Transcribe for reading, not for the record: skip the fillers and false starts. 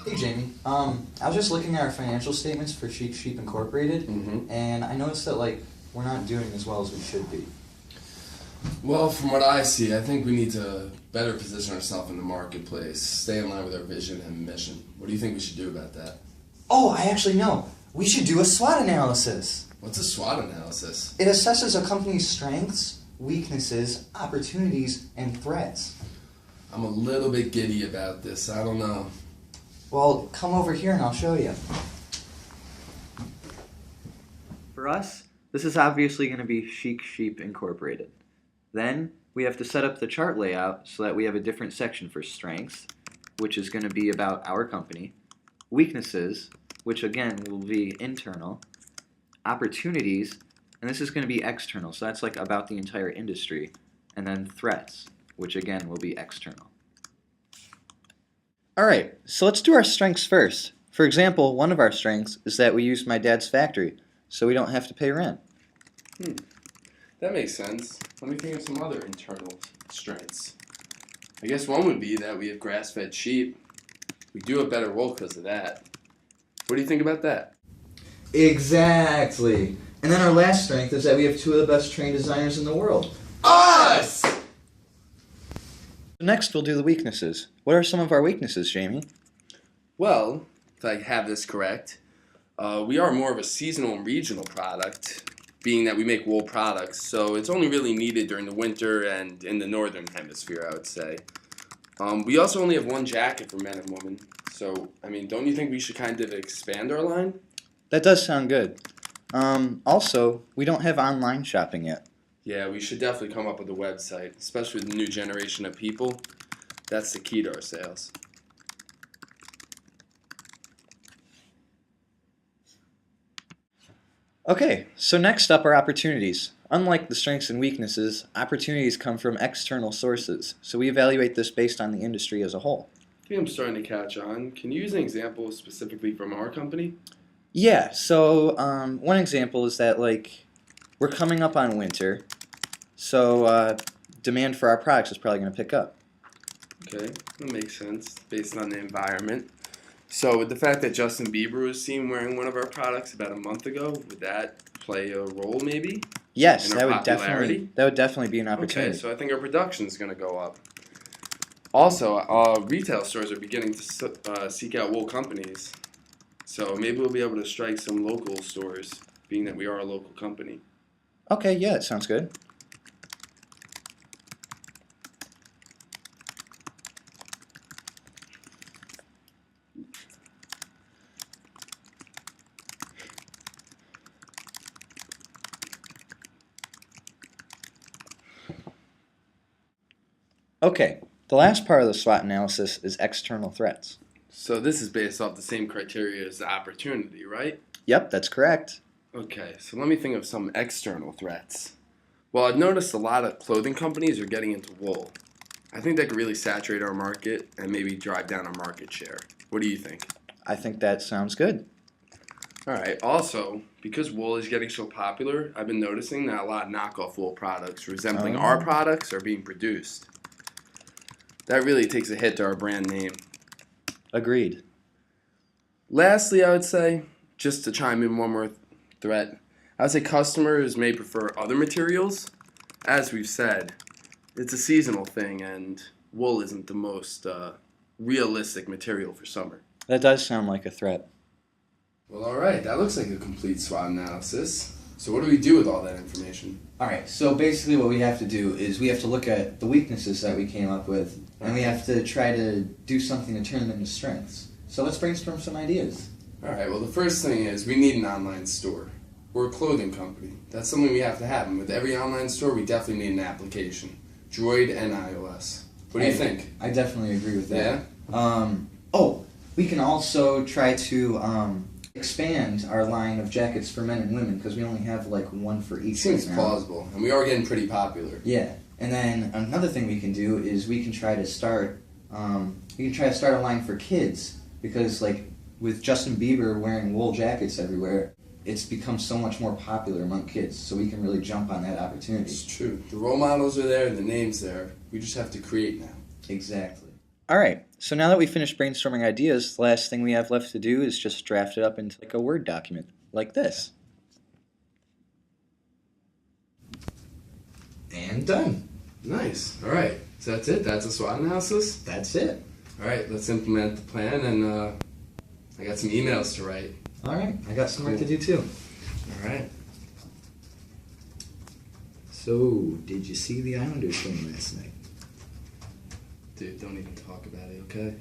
Hey Jamie, I was just looking at our financial statements for Chic Sheep Incorporated, and I noticed that we're not doing as well as we should be. Well, from what I see, I think we need to better position ourselves in the marketplace, stay in line with our vision and mission. What do you think we should do about that? Oh, I actually know. We should do a SWOT analysis. What's a SWOT analysis? It assesses a company's strengths, weaknesses, opportunities, and threats. I'm a little bit giddy about this. I don't know. Well, come over here and I'll show you. For us, this is obviously going to be Chic Sheep Incorporated. Then we have to set up the chart layout so that we have a different section for strengths, which is going to be about our company, weaknesses, which again will be internal, opportunities, and this is going to be external, so that's about the entire industry, and then threats, which again will be external. Alright, so let's do our strengths first. For example, one of our strengths is that we use my dad's factory, so we don't have to pay rent. That makes sense. Let me think of some other internal strengths. I guess one would be that we have grass-fed sheep. We do have better wool because of that. What do you think about that? Exactly. And then our last strength is that we have two of the best train designers in the world. Us! Next, we'll do the weaknesses. What are some of our weaknesses, Jamie? Well, if I have this correct, we are more of a seasonal and regional product, being that we make wool products, so it's only really needed during the winter and in the northern hemisphere, I would say. We also only have one jacket for men and women, so, don't you think we should kind of expand our line? That does sound good. Also, we don't have online shopping yet. Yeah, we should definitely come up with a website, especially with the new generation of people. That's the key to our sales. Okay, so next up are opportunities. Unlike the strengths and weaknesses, opportunities come from external sources, so we evaluate this based on the industry as a whole. I think I'm starting to catch on. Can you use an example specifically from our company? Yeah, so one example is that we're coming up on winter, so demand for our products is probably going to pick up. Okay, that makes sense based on the environment. So with the fact that Justin Bieber was seen wearing one of our products about a month ago, would that play a role maybe? Yes, in that our would definitely be an opportunity. Okay, so I think our production is going to go up. Also, retail stores are beginning to seek out wool companies. So maybe we'll be able to strike some local stores, being that we are a local company. Okay, yeah, that sounds good. Okay, the last part of the SWOT analysis is external threats. So this is based off the same criteria as the opportunity, right? Yep, that's correct. Okay, so let me think of some external threats. Well, I've noticed a lot of clothing companies are getting into wool. I think that could really saturate our market and maybe drive down our market share. What do you think? I think that sounds good. Alright, also, because wool is getting so popular, I've been noticing that a lot of knockoff wool products resembling our products are being produced. That really takes a hit to our brand name. Agreed. Lastly, I would say, just to chime in one more threat, I would say customers may prefer other materials. As we've said, it's a seasonal thing, and wool isn't the most realistic material for summer. That does sound like a threat. Well, alright, that looks like a complete SWOT analysis. So what do we do with all that information? Alright, so basically what we have to do is we have to look at the weaknesses that we came up with, and we have to try to do something to turn them into strengths. So let's brainstorm some ideas. Alright, well the first thing is we need an online store. We're a clothing company. That's something we have to have, and with every online store we definitely need an application. Droid and iOS. What do you think? I definitely agree with that. Yeah? We can also try to expand our line of jackets for men and women, because we only have one for each. Seems right now. plausible, and we are getting pretty popular. Yeah, and then another thing we can do is we can try to start a line for kids, because with Justin Bieber wearing wool jackets everywhere, it's become so much more popular among kids, so we can really jump on that opportunity. It's true. The role models are there and the name's there. We just have to create now. Exactly. Alright, So now that we finished brainstorming ideas, the last thing we have left to do is just draft it up into like a Word document, like this. And done. Nice. All right. So that's it. That's a SWOT analysis. That's it. All right. Let's implement the plan, and I got some emails to write. All right, I got some work to do too. All right. So, did you see the Islanders game last night? Dude, don't even talk about it, okay?